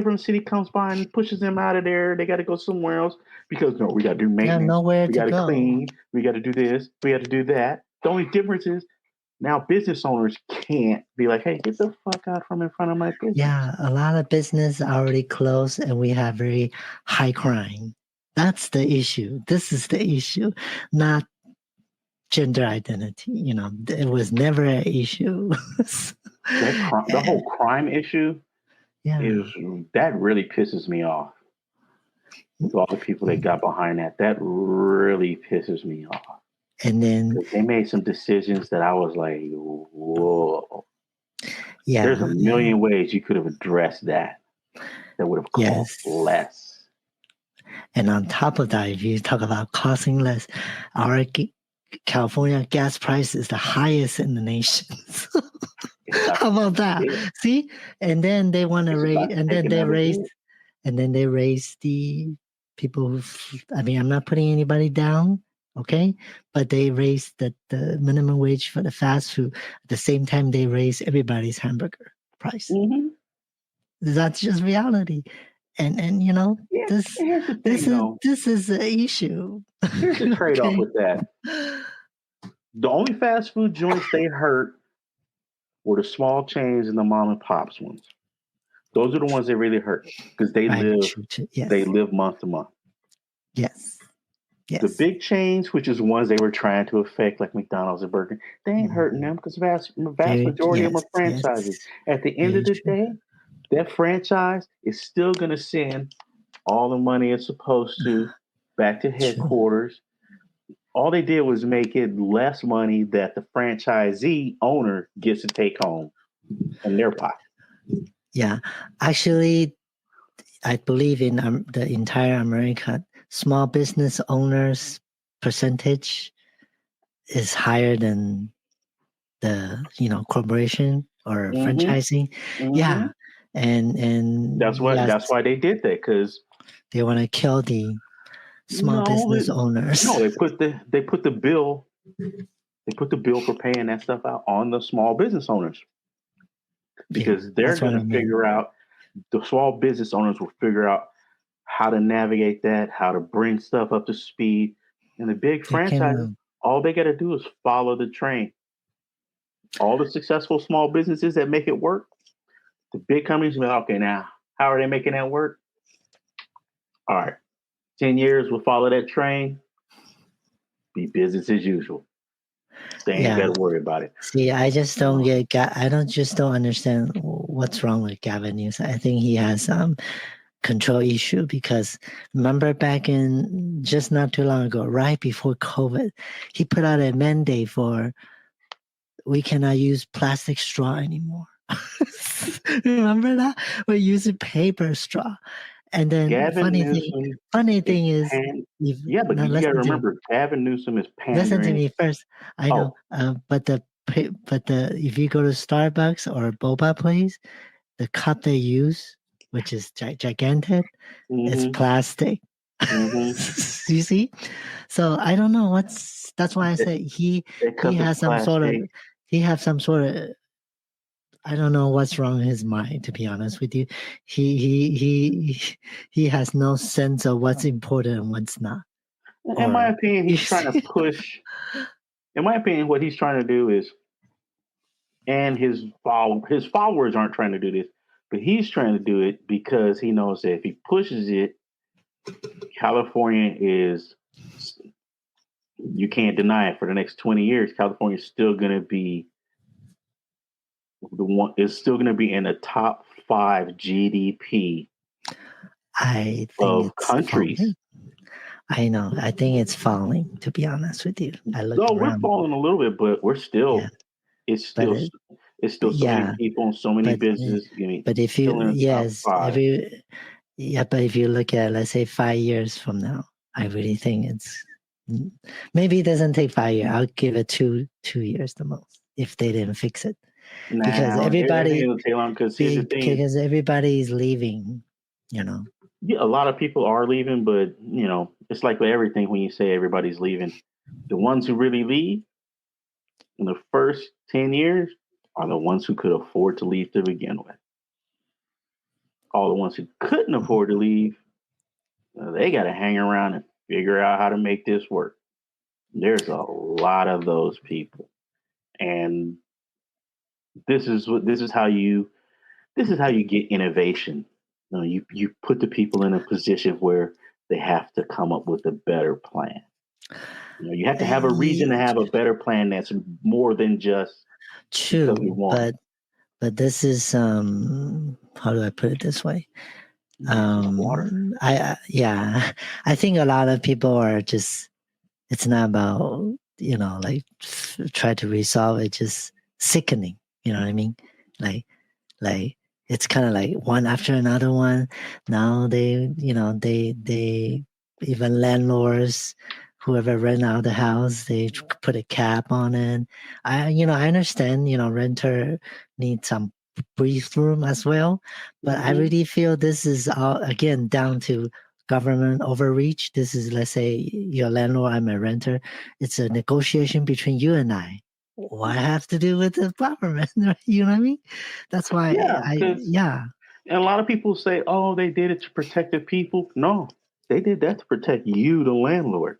from the city comes by and pushes them out of there. They got to go somewhere else because no, we got to do They have maintenance. nowhere We to got to go. clean. We got to do this. We got to do that. The only difference is now business owners can't be like, hey, get the fuck out from in front of my business. Yeah, a lot of business already closed and we have very high crime. That's the issue. This is the issue, not gender identity. You know, it was never an issue. The whole crime issue that really pisses me off. With all the people that got behind that really pisses me off. And then they made some decisions that I was like, whoa. Yeah. There's a million ways you could have addressed that would have cost less. And on top of that, if you talk about costing less, our California gas price is the highest in the nation. How about that? Yeah. See? And then they want to raise, and then they raise the people who, I mean, I'm not putting anybody down, okay? But they raised the minimum wage for the fast food. At the same time, they raise everybody's hamburger price. Mm-hmm. That's just reality. And you know, this is an issue. Here's the trade-off with that. The only fast food joints they hurt were the small chains and the mom and pops ones. Those are the ones that really hurt because they live month to month. Yes. The big chains, which is the ones they were trying to affect, like McDonald's and Burger King, they ain't hurting them because the vast majority of them are franchises. At the end of the day, that franchise is still going to send all the money it's supposed to back to headquarters. All they did was make it less money that the franchisee owner gets to take home in their pocket. Yeah, actually, I believe in the entire America, small business owners percentage is higher than the corporation or franchising. Mm-hmm. Yeah, and that's why they did that, because they want to kill the small business owners. No, they put the bill for paying that stuff out on the small business owners, because they're going to figure out, the small business owners will figure out how to navigate that, how to bring stuff up to speed. And the big franchises, all they got to do is follow the train. All the successful small businesses that make it work, the big companies will be like, okay, now, how are they making that work? All right, 10 years, we'll follow that train. Be business as usual. They ain't got to worry about it. See, I just don't don't understand what's wrong with Gavin Newsom. I think he has some control issue, because remember back in just not too long ago, right before COVID, he put out a mandate for we cannot use plastic straw anymore. Remember that? We're using paper straw. And then funny thing is, you got to remember, Gavin Newsom is pandering. Listen to me first. I know, but if you go to Starbucks or boba place, the cup they use, which is gigantic, it's plastic. Mm-hmm. You see? So I don't know that's why I say he has some sort of, I don't know what's wrong in his mind, to be honest with you. He has no sense of what's important and what's not. In my opinion, he's trying to push. In my opinion, what he's trying to do is, and his followers aren't trying to do this, but he's trying to do it because he knows that if he pushes it, California is, you can't deny it, for the next 20 years, California is still going to be in the top 5 GDP of countries. Falling. I know. I think it's falling, to be honest with you. We're falling a little bit, but we're still. It's still so many people and so many businesses. But if you but if you look at, let's say, 5 years from now, I really think maybe it doesn't take 5 years. I'll give it two years the most, if they didn't fix it. Because everybody's leaving, Yeah, a lot of people are leaving, but it's like with everything. When you say everybody's leaving, the ones who really leave in the first 10 years are the ones who could afford to leave to begin with. all the ones who couldn't afford to leave, they got to hang around and figure out how to make this work. There's a lot of those people, and this is how you get innovation. You put the people in a position where they have to come up with a better plan. You have to have a reason to have a better plan that's more than just true. But this is how do I put it this way? I think a lot of people are just, it's not about, like try to resolve it, just sickening, you know what I mean? Like it's kind of like one after another one. Now they even landlords, whoever rent out the house, they put a cap on it. I understand, renter needs some breathe room as well, but I really feel this is all again down to government overreach. This is, let's say you're a landlord, I'm a renter. It's a negotiation between you and I. What have to do with the government? You know what I mean? That's why And a lot of people say, oh, they did it to protect the people. No, they did that to protect you, the landlord.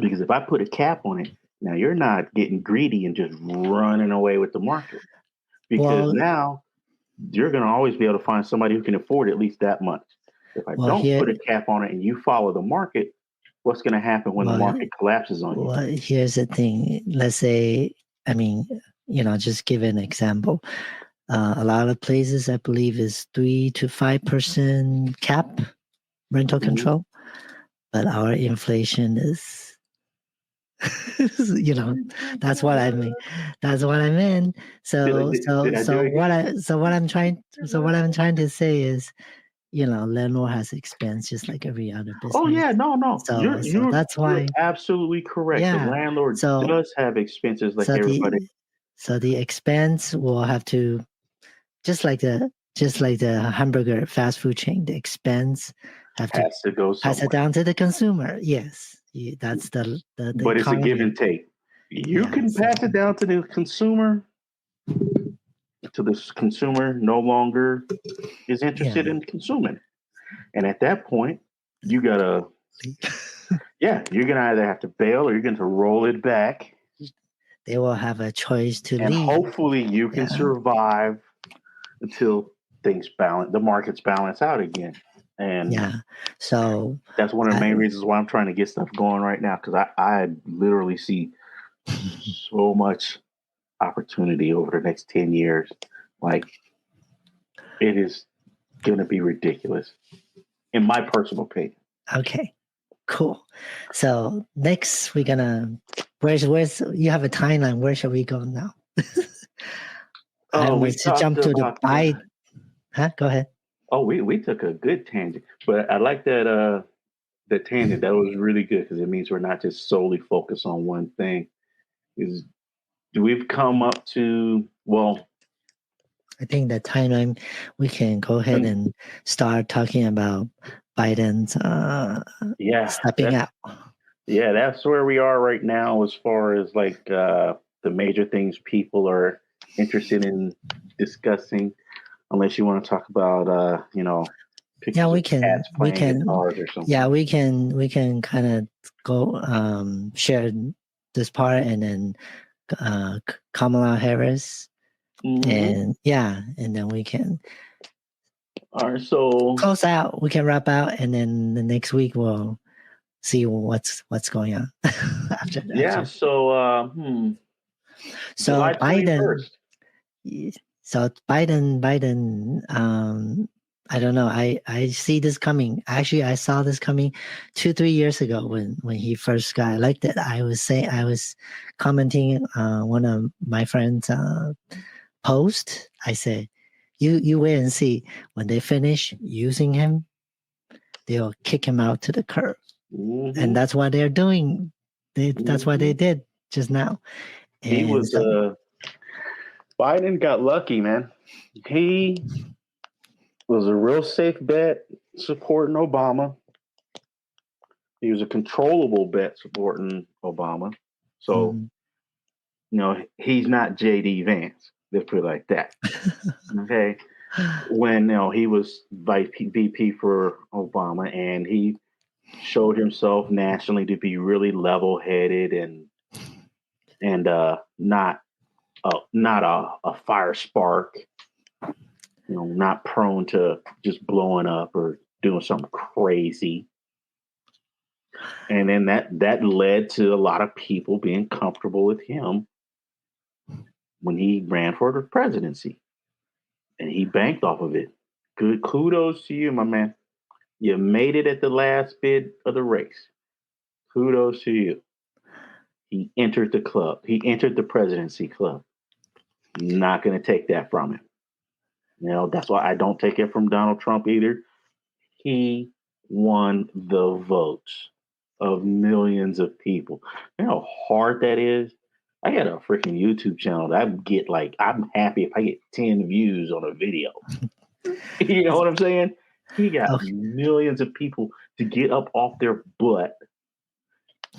Because if I put a cap on it, now you're not getting greedy and just running away with the market. Because now you're going to always be able to find somebody who can afford at least that much. If I don't put a cap on it and you follow the market, what's going to happen when the market collapses on you? Well, here's the thing. Let's say, just give an example. A lot of places, I believe, is 3 to 5% cap rental control, but our inflation is, that's what I mean. That's what I meant. So what I'm trying to say is, landlord has expense just like every other business. Oh yeah, no. So that's why you're absolutely correct. Yeah. The landlord does have expenses like everybody. So the expense will have to, just like the hamburger fast food chain, the expense has to go somewhere. Pass it down to the consumer. Yes, that's the but it's economy. A give and take. You can pass it down to the consumer. To this consumer no longer is interested in consuming. And at that point, you gotta you're gonna either have to bail or you're gonna roll it back. They will have a choice to and leave. Hopefully you can survive until things balance, the markets balance out again. And so that's one of the main reasons why I'm trying to get stuff going right now, because I literally see so much opportunity over the next 10 years. Like, it is going to be ridiculous, in my personal opinion. Okay, cool. So next we're going to, where's you have a timeline. Where shall we go now? We to jump to the buy. Go ahead. Oh, we took a good tangent, but I like that the tangent. That was really good because it means we're not just solely focused on one thing. We've come up to, I think that timeline, we can go ahead and start talking about Biden's stepping out. Yeah, that's where we are right now as far as like the major things people are interested in discussing. Unless you want to talk about, pictures we of cats playing guitars or something. Yeah, we can kind of go share this part, and then Kamala Harris, and then we can. All right, so close out. We can wrap out, and then the next week we'll see what's going on after that. Yeah. So So Biden. So Biden. I don't know. I see this coming. Actually, I saw this coming 2-3 years ago when he first got elected. I was commenting one of my friends' post. I said, "You wait and see. When they finish using him, they'll kick him out to the curb." And that's what they're doing. That's what they did just now. And Biden got lucky, man. He was a real safe bet supporting Obama. He was a controllable bet supporting Obama. So, he's not J.D. Vance. Let's put it like that. Okay. when he was vice VP for Obama, and he showed himself nationally to be really level-headed and not a fire spark, not prone to just blowing up or doing something crazy. And then that led to a lot of people being comfortable with him when he ran for the presidency, and he banked off of it. Good kudos to you, my man. You made it at the last bit of the race. Kudos to you. He entered the club. He entered the presidency club. Not going to take that from him. That's why I don't take it from Donald Trump either. He won the votes of millions of people. You know how hard that is? I got a freaking YouTube channel that I'm happy if I get 10 views on a video. You know what I'm saying? He got millions of people to get up off their butt,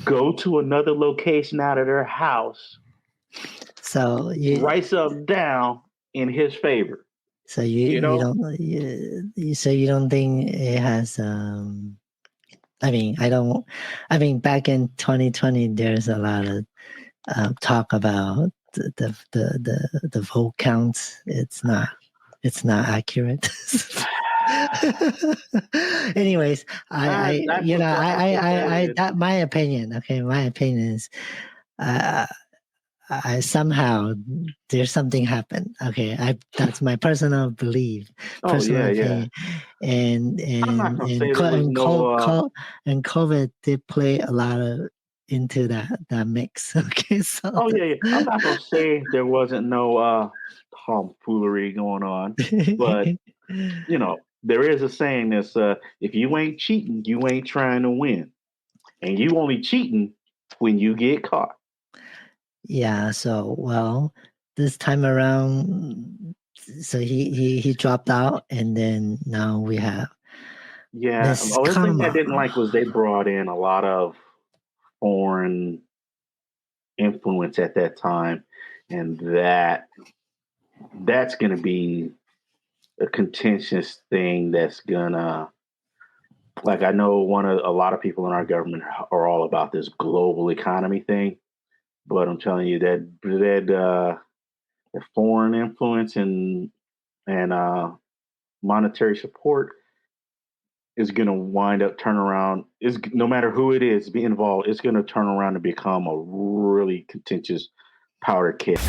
go to another location out of their house, so write something down in his favor. So you don't think it has back in 2020 there's a lot of talk about the vote counts. It's not accurate. Anyways, my opinion. Okay, my opinion is I somehow there's something happened. Okay, that's my personal belief, personal opinion. And COVID did play a lot into that mix. Okay, so I'm not gonna say there wasn't no tomfoolery going on, but there is a saying that's if you ain't cheating, you ain't trying to win, and you only cheating when you get caught. Yeah, so this time around, so he dropped out, and then now we have the only thing I didn't like was they brought in a lot of foreign influence at that time, and that's going to be a contentious thing. That's gonna, I know a lot of people in our government are all about this global economy thing. But I'm telling you that foreign influence and monetary support is going to wind up turn around. No matter who it is be involved, it's going to turn around and become a really contentious powder keg.